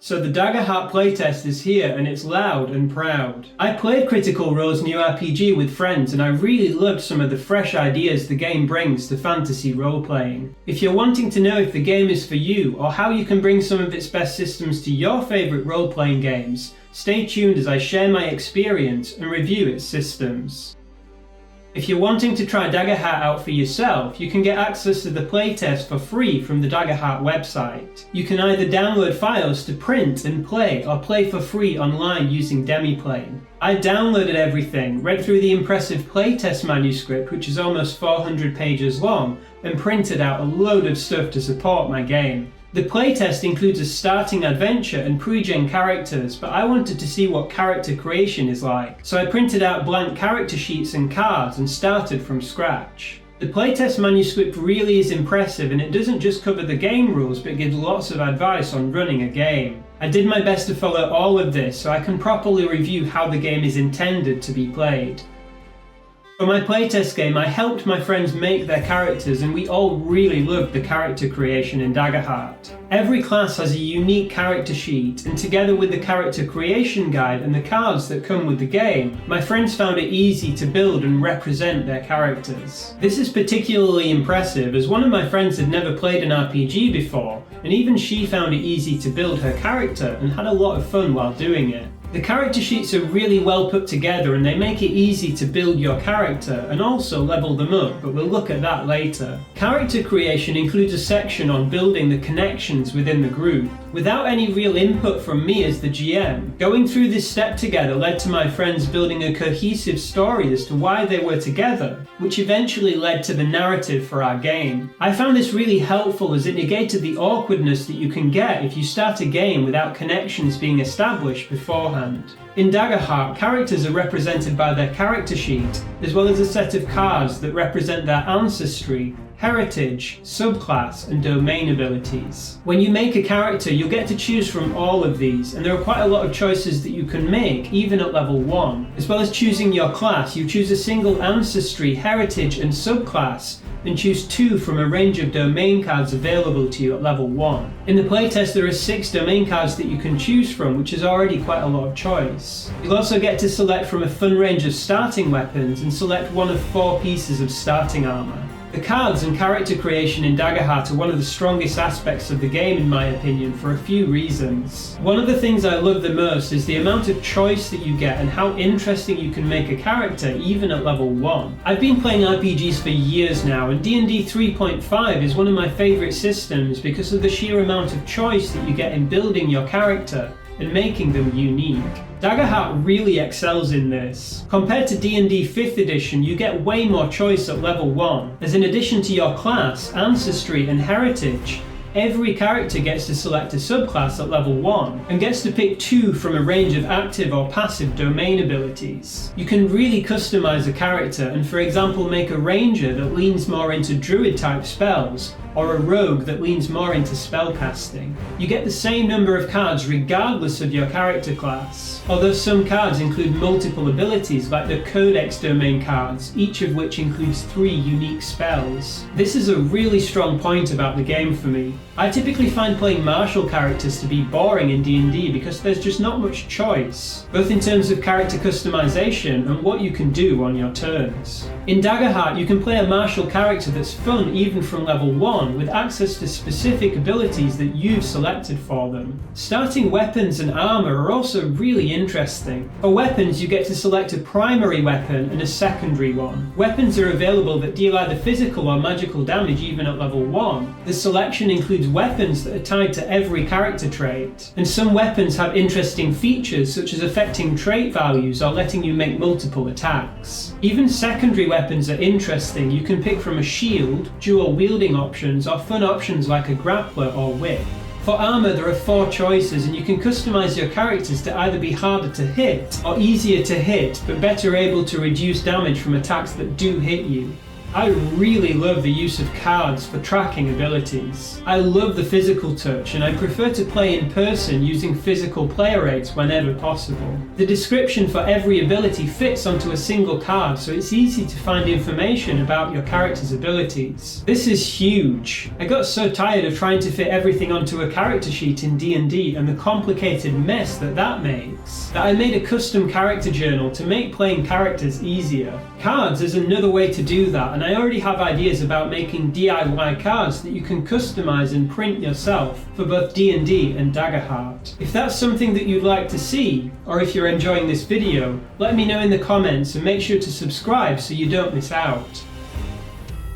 So the Daggerheart playtest is here and it's loud and proud. I played Critical Role's new RPG with friends and I really loved some of the fresh ideas the game brings to fantasy role-playing. If you're wanting to know if the game is for you or how you can bring some of its best systems to your favourite role-playing games, stay tuned as I share my experience and review its systems. If you're wanting to try Daggerheart out for yourself, you can get access to the playtest for free from the Daggerheart website. You can either download files to print and play, or play for free online using DemiPlane. I downloaded everything, read through the impressive playtest manuscript, which is almost 400 pages long, and printed out a load of stuff to support my game. The playtest includes a starting adventure and pre-gen characters, but I wanted to see what character creation is like, so I printed out blank character sheets and cards and started from scratch. The playtest manuscript really is impressive and it doesn't just cover the game rules but gives lots of advice on running a game. I did my best to follow all of this so I can properly review how the game is intended to be played. For my playtest game, I helped my friends make their characters and we all really loved the character creation in Daggerheart. Every class has a unique character sheet, and together with the character creation guide and the cards that come with the game, my friends found it easy to build and represent their characters. This is particularly impressive as one of my friends had never played an RPG before, and even she found it easy to build her character and had a lot of fun while doing it. The character sheets are really well put together and they make it easy to build your character and also level them up, but we'll look at that later. Character creation includes a section on building the connections within the group. Without any real input from me as the GM, going through this step together led to my friends building a cohesive story as to why they were together, which eventually led to the narrative for our game. I found this really helpful as it negated the awkwardness that you can get if you start a game without connections being established beforehand. In Daggerheart, characters are represented by their character sheet, as well as a set of cards that represent their ancestry, heritage, subclass, and domain abilities. When you make a character, you'll get to choose from all of these, and there are quite a lot of choices that you can make, even at level 1. As well as choosing your class, you choose a single ancestry, heritage, and subclass, and choose 2 from a range of domain cards available to you at level 1. In the playtest there are 6 domain cards that you can choose from, which is already quite a lot of choice. You'll also get to select from a fun range of starting weapons and select one of 4 pieces of starting armour. The cards and character creation in Daggerheart are one of the strongest aspects of the game in my opinion for a few reasons. One of the things I love the most is the amount of choice that you get and how interesting you can make a character even at level 1. I've been playing RPGs for years now and D&D 3.5 is one of my favourite systems because of the sheer amount of choice that you get in building your character and making them unique. Daggerheart really excels in this. Compared to D&D 5th edition, you get way more choice at level 1, as in addition to your class, ancestry and heritage, every character gets to select a subclass at level 1 and gets to pick 2 from a range of active or passive domain abilities. You can really customize a character and for example make a ranger that leans more into druid type spells, or a rogue that leans more into spellcasting. You get the same number of cards regardless of your character class, although some cards include multiple abilities like the Codex domain cards, each of which includes 3 unique spells. This is a really strong point about the game for me. I typically find playing martial characters to be boring in D&D because there's just not much choice, both in terms of character customization and what you can do on your turns. In Daggerheart you can play a martial character that's fun even from level 1 with access to specific abilities that you've selected for them. Starting weapons and armor are also really interesting. For weapons you get to select a primary weapon and a secondary one. Weapons are available that deal either physical or magical damage even at level 1. The selection includes weapons that are tied to every character trait, and some weapons have interesting features such as affecting trait values or letting you make multiple attacks. Even secondary weapons are interesting. You can pick from a shield, dual wielding options, or fun options like a grappler or whip. For armor there are 4 choices and you can customize your characters to either be harder to hit or easier to hit but better able to reduce damage from attacks that do hit you. I really love the use of cards for tracking abilities. I love the physical touch, and I prefer to play in person using physical player aids whenever possible. The description for every ability fits onto a single card, so it's easy to find information about your character's abilities. This is huge. I got so tired of trying to fit everything onto a character sheet in D&D and the complicated mess that makes, that I made a custom character journal to make playing characters easier. Cards is another way to do that, and I already have ideas about making DIY cards that you can customize and print yourself for both D&D and Daggerheart. If that's something that you'd like to see, or if you're enjoying this video, let me know in the comments and make sure to subscribe so you don't miss out.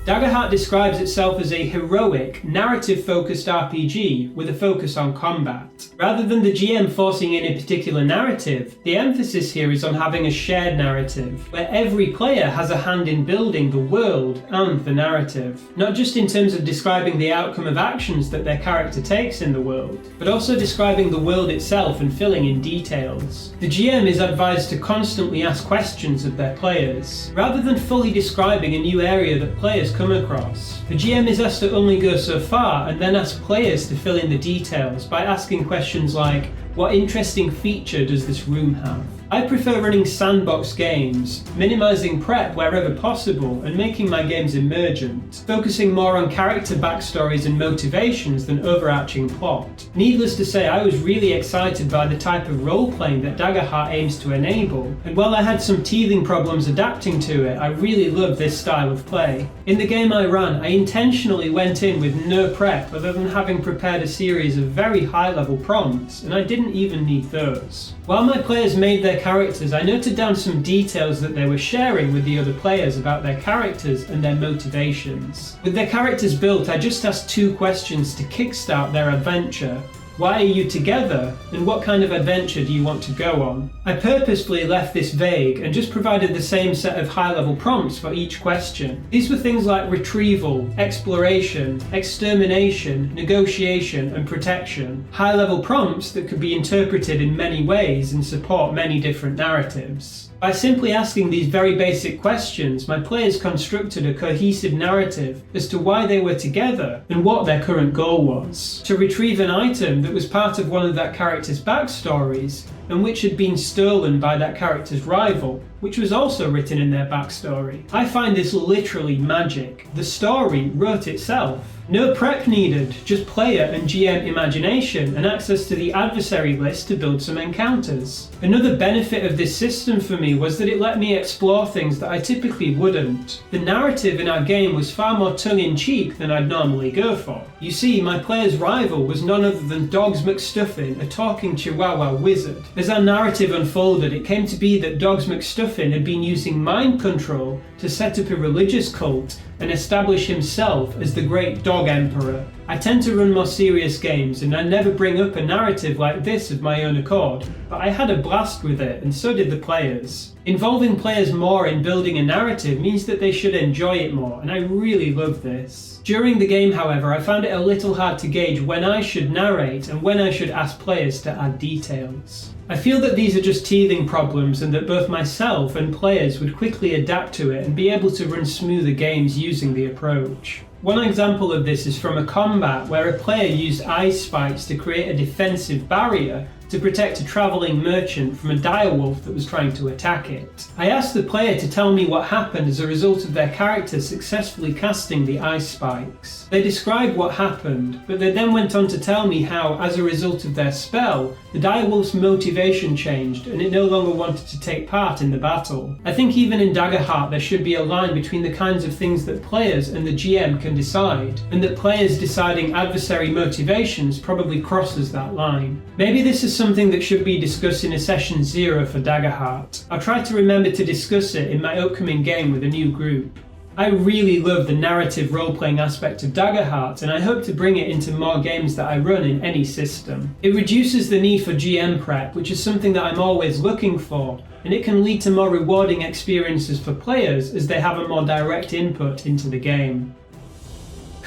Daggerheart describes itself as a heroic, narrative-focused RPG with a focus on combat. Rather than the GM forcing in a particular narrative, the emphasis here is on having a shared narrative, where every player has a hand in building the world and the narrative. Not just in terms of describing the outcome of actions that their character takes in the world, but also describing the world itself and filling in details. The GM is advised to constantly ask questions of their players. Rather than fully describing a new area that players come across, the GM is asked to only go so far and then ask players to fill in the details by asking questions like, what interesting feature does this room have? I prefer running sandbox games, minimizing prep wherever possible and making my games emergent, focusing more on character backstories and motivations than overarching plot. Needless to say, I was really excited by the type of role-playing that Daggerheart aims to enable, and while I had some teething problems adapting to it, I really loved this style of play. In the game I ran, I intentionally went in with no prep other than having prepared a series of very high-level prompts, and I didn't even need those. While my players made their characters, I noted down some details that they were sharing with the other players about their characters and their motivations. With their characters built, I just asked 2 questions to kickstart their adventure. Why are you together? And what kind of adventure do you want to go on? I purposefully left this vague and just provided the same set of high-level prompts for each question. These were things like retrieval, exploration, extermination, negotiation, and protection. High-level prompts that could be interpreted in many ways and support many different narratives. By simply asking these very basic questions, my players constructed a cohesive narrative as to why they were together and what their current goal was. To retrieve an item that was part of one of that character's backstories and which had been stolen by that character's rival, which was also written in their backstory. I find this literally magic. The story wrote itself. No prep needed, just player and GM imagination and access to the adversary list to build some encounters. Another benefit of this system for me was that it let me explore things that I typically wouldn't. The narrative in our game was far more tongue-in-cheek than I'd normally go for. You see, my player's rival was none other than Dogs McStuffin, a talking Chihuahua wizard. As our narrative unfolded, it came to be that Dogs McStuffin had been using mind control to set up a religious cult and establish himself as the great Dog Emperor. I tend to run more serious games and I never bring up a narrative like this of my own accord, but I had a blast with it and so did the players. Involving players more in building a narrative means that they should enjoy it more, and I really love this. During the game, however, I found it a little hard to gauge when I should narrate and when I should ask players to add details. I feel that these are just teething problems and that both myself and players would quickly adapt to it and be able to run smoother games using the approach. One example of this is from a combat where a player used ice spikes to create a defensive barrier to protect a travelling merchant from a direwolf that was trying to attack it. I asked the player to tell me what happened as a result of their character successfully casting the ice spikes. They described what happened, but they then went on to tell me how, as a result of their spell, the direwolf's motivation changed and it no longer wanted to take part in the battle. I think even in Daggerheart there should be a line between the kinds of things that players and the GM can decide, and that players deciding adversary motivations probably crosses that line. Maybe this is something that should be discussed in a session 0 for Daggerheart. I'll try to remember to discuss it in my upcoming game with a new group. I really love the narrative role-playing aspect of Daggerheart, and I hope to bring it into more games that I run in any system. It reduces the need for GM prep, which is something that I'm always looking for, and it can lead to more rewarding experiences for players as they have a more direct input into the game.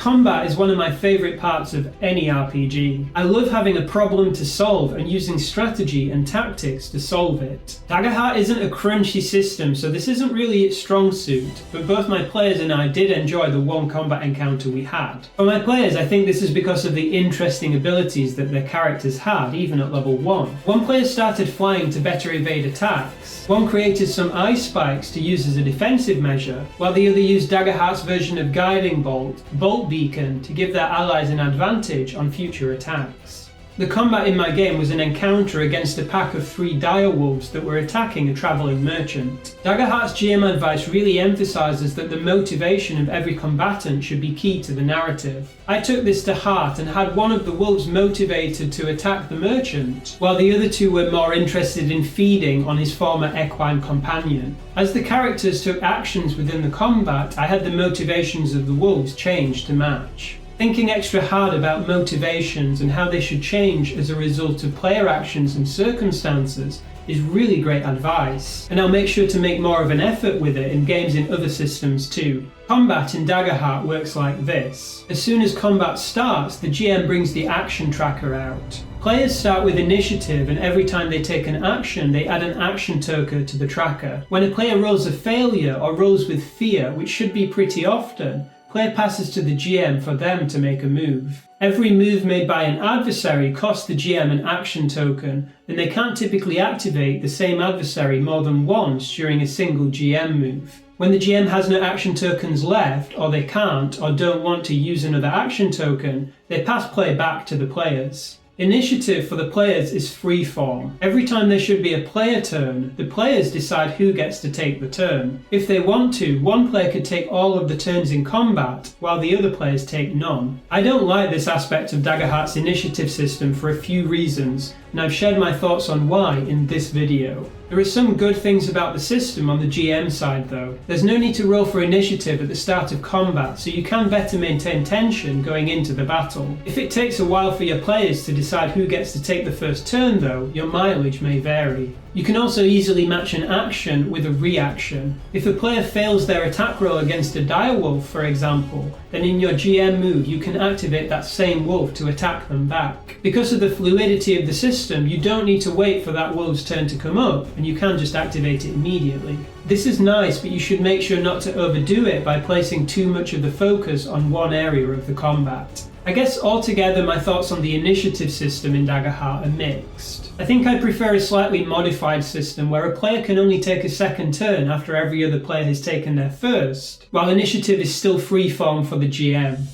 Combat is one of my favourite parts of any RPG. I love having a problem to solve and using strategy and tactics to solve it. Daggerheart isn't a crunchy system, so this isn't really its strong suit, but both my players and I did enjoy the one combat encounter we had. For my players, I think this is because of the interesting abilities that their characters had, even at level 1. One player started flying to better evade attacks, one created some ice spikes to use as a defensive measure, while the other used Daggerheart's version of Guiding Bolt, Bolt Beacon, to give their allies an advantage on future attacks. The combat in my game was an encounter against a pack of 3 direwolves that were attacking a travelling merchant. Daggerheart's GM advice really emphasises that the motivation of every combatant should be key to the narrative. I took this to heart and had one of the wolves motivated to attack the merchant, while the other 2 were more interested in feeding on his former equine companion. As the characters took actions within the combat, I had the motivations of the wolves change to match. Thinking extra hard about motivations and how they should change as a result of player actions and circumstances is really great advice, and I'll make sure to make more of an effort with it in games in other systems too. Combat in Daggerheart works like this. As soon as combat starts, the GM brings the action tracker out. Players start with initiative, and every time they take an action, they add an action token to the tracker. When a player rolls a failure or rolls with fear, which should be pretty often, player passes to the GM for them to make a move. Every move made by an adversary costs the GM an action token, and they can't typically activate the same adversary more than once during a single GM move. When the GM has no action tokens left, or they can't or don't want to use another action token, they pass play back to the players. Initiative for the players is freeform. Every time there should be a player turn, the players decide who gets to take the turn. If they want to, one player could take all of the turns in combat, while the other players take none. I don't like this aspect of Daggerheart's initiative system for a few reasons, and I've shared my thoughts on why in this video. There are some good things about the system on the GM side though. There's no need to roll for initiative at the start of combat, so you can better maintain tension going into the battle. If it takes a while for your players to decide who gets to take the first turn though, your mileage may vary. You can also easily match an action with a reaction. If a player fails their attack roll against a direwolf, for example, then in your GM move you can activate that same wolf to attack them back. Because of the fluidity of the system, you don't need to wait for that wolf's turn to come up, and you can just activate it immediately. This is nice, but you should make sure not to overdo it by placing too much of the focus on one area of the combat. I guess altogether my thoughts on the initiative system in Daggerheart are mixed. I think I prefer a slightly modified system where a player can only take a second turn after every other player has taken their first, while initiative is still freeform for the GM.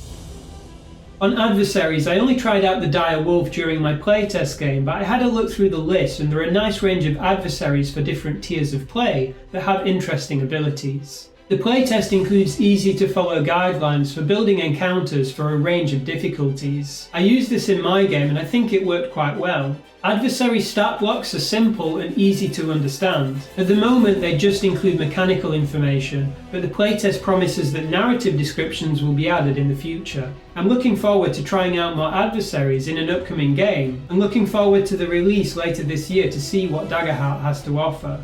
On Adversaries, I only tried out the dire wolf during my playtest game, but I had a look through the list and there are a nice range of adversaries for different tiers of play that have interesting abilities. The playtest includes easy to follow guidelines for building encounters for a range of difficulties. I used this in my game and I think it worked quite well. Adversary stat blocks are simple and easy to understand. At the moment they just include mechanical information, but the playtest promises that narrative descriptions will be added in the future. I'm looking forward to trying out more adversaries in an upcoming game, and looking forward to the release later this year to see what Daggerheart has to offer.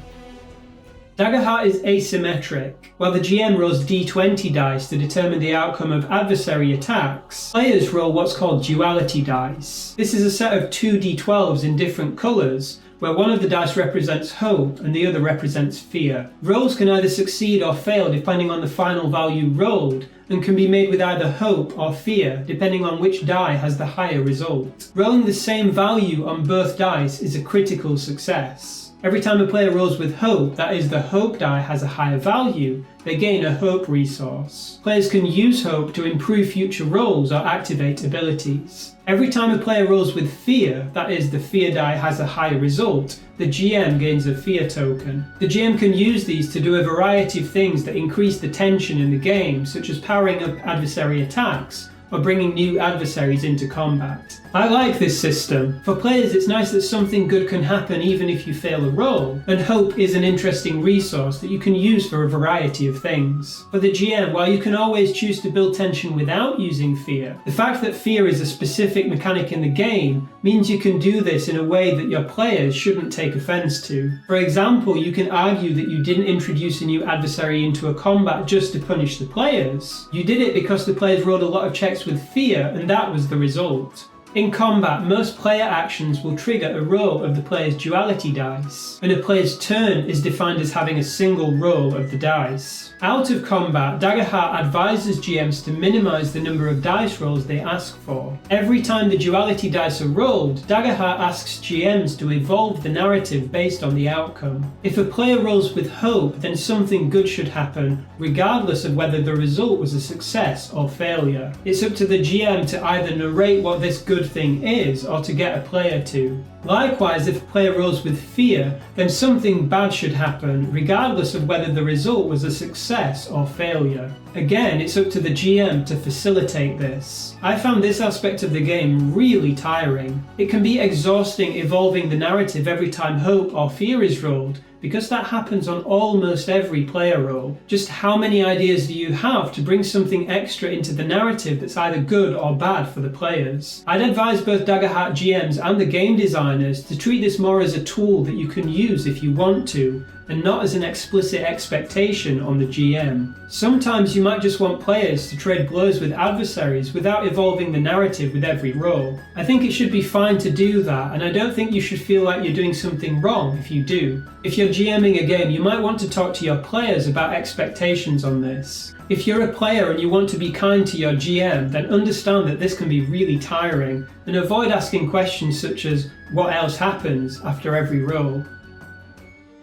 Daggerheart is asymmetric. While the GM rolls d20 dice to determine the outcome of adversary attacks, players roll what's called duality dice. This is a set of 2 d12s in different colours, where one of the dice represents hope and the other represents fear. Rolls can either succeed or fail depending on the final value rolled, and can be made with either hope or fear depending on which die has the higher result. Rolling the same value on both dice is a critical success. Every time a player rolls with hope, that is, the hope die has a higher value, they gain a hope resource. Players can use hope to improve future rolls or activate abilities. Every time a player rolls with fear, that is, the fear die has a higher result, the GM gains a fear token. The GM can use these to do a variety of things that increase the tension in the game, such as powering up adversary attacks, or bringing new adversaries into combat. I like this system. For players, it's nice that something good can happen even if you fail a roll, and hope is an interesting resource that you can use for a variety of things. For the GM, while you can always choose to build tension without using fear, the fact that fear is a specific mechanic in the game means you can do this in a way that your players shouldn't take offense to. For example, you can argue that you didn't introduce a new adversary into a combat just to punish the players. You did it because the players rolled a lot of checks with fear, and that was the result. In combat, most player actions will trigger a roll of the player's duality dice, and a player's turn is defined as having a single roll of the dice. Out of combat, Daggerheart advises GMs to minimize the number of dice rolls they ask for. Every time the duality dice are rolled, Daggerheart asks GMs to evolve the narrative based on the outcome. If a player rolls with hope, then something good should happen, regardless of whether the result was a success or failure. It's up to the GM to either narrate what this good thing is or to get a player to. Likewise, if a player rolls with fear, then something bad should happen, regardless of whether the result was a success or failure. Again, it's up to the GM to facilitate this. I found this aspect of the game really tiring. It can be exhausting evolving the narrative every time hope or fear is rolled, because that happens on almost every player roll. Just how many ideas do you have to bring something extra into the narrative that's either good or bad for the players? I'd advise both Daggerheart GMs and the game designers to treat this more as a tool that you can use if you want to, and not as an explicit expectation on the GM. Sometimes you might just want players to trade blows with adversaries without evolving the narrative with every roll. I think it should be fine to do that, and I don't think you should feel like you're doing something wrong if you do. If you're GMing a game, you might want to talk to your players about expectations on this. If you're a player and you want to be kind to your GM, then understand that this can be really tiring, and avoid asking questions such as, "What else happens?" after every roll.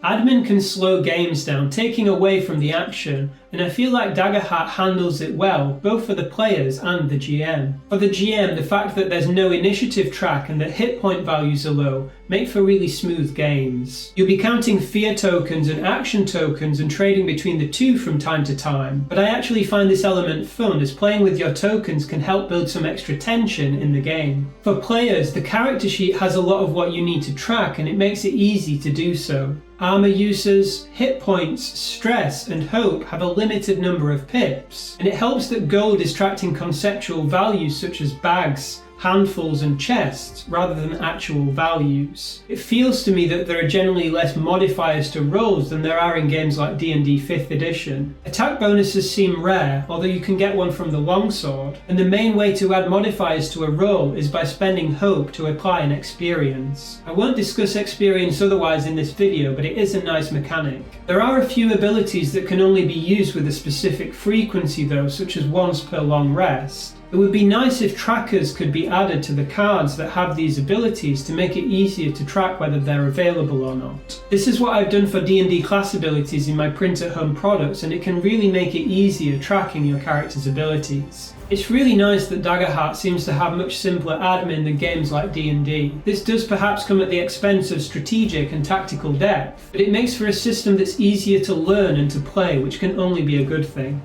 Admin can slow games down, taking away from the action, and I feel like Daggerheart handles it well, both for the players and the GM. For the GM, the fact that there's no initiative track and that hit point values are low make for really smooth games. You'll be counting fear tokens and action tokens and trading between the two from time to time, but I actually find this element fun, as playing with your tokens can help build some extra tension in the game. For players, the character sheet has a lot of what you need to track, and it makes it easy to do so. Armor users, hit points, stress, and hope have a limited number of pips, and it helps that gold is tracked in conceptual values such as bags, handfuls and chests rather than actual values. It feels to me that there are generally less modifiers to rolls than there are in games like D&D 5th edition. Attack bonuses seem rare, although you can get one from the longsword, and the main way to add modifiers to a roll is by spending hope to apply an experience. I won't discuss experience otherwise in this video, but it is a nice mechanic. There are a few abilities that can only be used with a specific frequency though, such as once per long rest. It would be nice if trackers could be added to the cards that have these abilities to make it easier to track whether they're available or not. This is what I've done for D&D class abilities in my print-at-home products, and it can really make it easier tracking your character's abilities. It's really nice that Daggerheart seems to have much simpler admin than games like D&D. This does perhaps come at the expense of strategic and tactical depth, but it makes for a system that's easier to learn and to play, which can only be a good thing.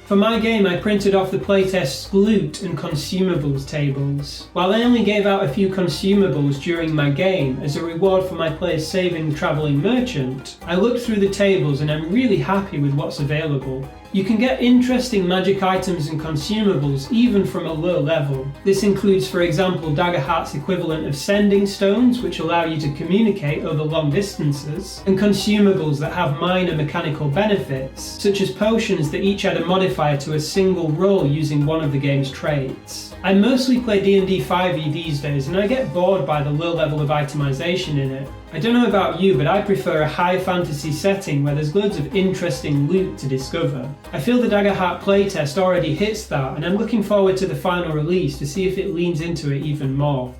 For my game, I printed off the playtest's loot and consumables tables. While I only gave out a few consumables during my game as a reward for my players saving the travelling merchant, I looked through the tables and I'm really happy with what's available. You can get interesting magic items and consumables even from a low level. This includes, for example, Daggerheart's equivalent of sending stones, which allow you to communicate over long distances, and consumables that have minor mechanical benefits, such as potions that each add a modifier to a single roll using one of the game's traits. I mostly play D&D 5e these days, and I get bored by the low level of itemization in it. I don't know about you, but I prefer a high fantasy setting where there's loads of interesting loot to discover. I feel the Daggerheart playtest already hits that, and I'm looking forward to the final release to see if it leans into it even more.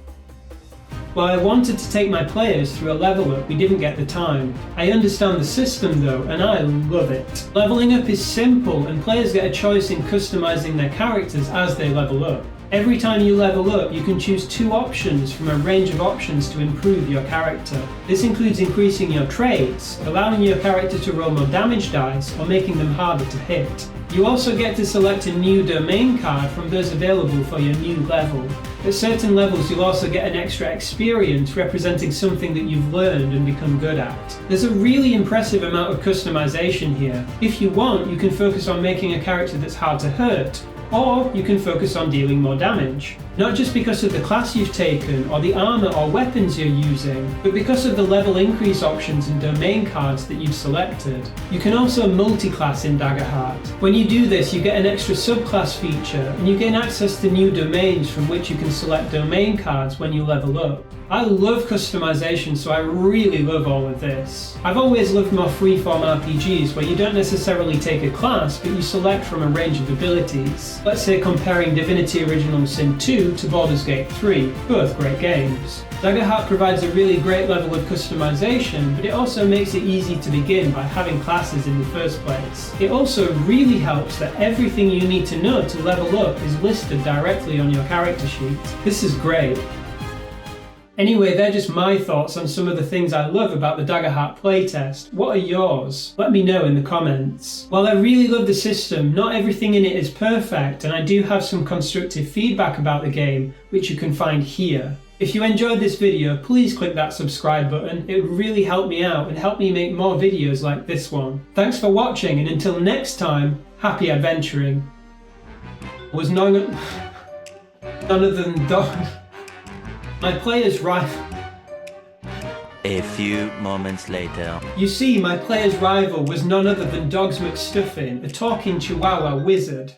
While I wanted to take my players through a level up, we didn't get the time. I understand the system though, and I love it. Leveling up is simple, and players get a choice in customizing their characters as they level up. Every time you level up, you can choose two options from a range of options to improve your character. This includes increasing your traits, allowing your character to roll more damage dice, or making them harder to hit. You also get to select a new domain card from those available for your new level. At certain levels you'll also get an extra experience representing something that you've learned and become good at. There's a really impressive amount of customization here. If you want, you can focus on making a character that's hard to hurt, or you can focus on dealing more damage. Not just because of the class you've taken, or the armor or weapons you're using, but because of the level increase options and domain cards that you've selected. You can also multi-class in Daggerheart. When you do this, you get an extra subclass feature, and you gain access to new domains from which you can select domain cards when you level up. I love customization, so I really love all of this. I've always loved more freeform RPGs where you don't necessarily take a class, but you select from a range of abilities. Let's say comparing Divinity Original Sin 2 to Baldur's Gate 3, both great games. Daggerheart provides a really great level of customization, but it also makes it easy to begin by having classes in the first place. It also really helps that everything you need to know to level up is listed directly on your character sheet. This is great. Anyway, they're just my thoughts on some of the things I love about the Daggerheart playtest. What are yours? Let me know in the comments. While I really love the system, not everything in it is perfect, and I do have some constructive feedback about the game, which you can find here. If you enjoyed this video, please click that subscribe button. It would really help me out and help me make more videos like this one. Thanks for watching, and until next time, happy adventuring. Was none other than Dog. My player's rival. A few moments later. You see, my player's rival was none other than Dogs McStuffin, a talking Chihuahua wizard.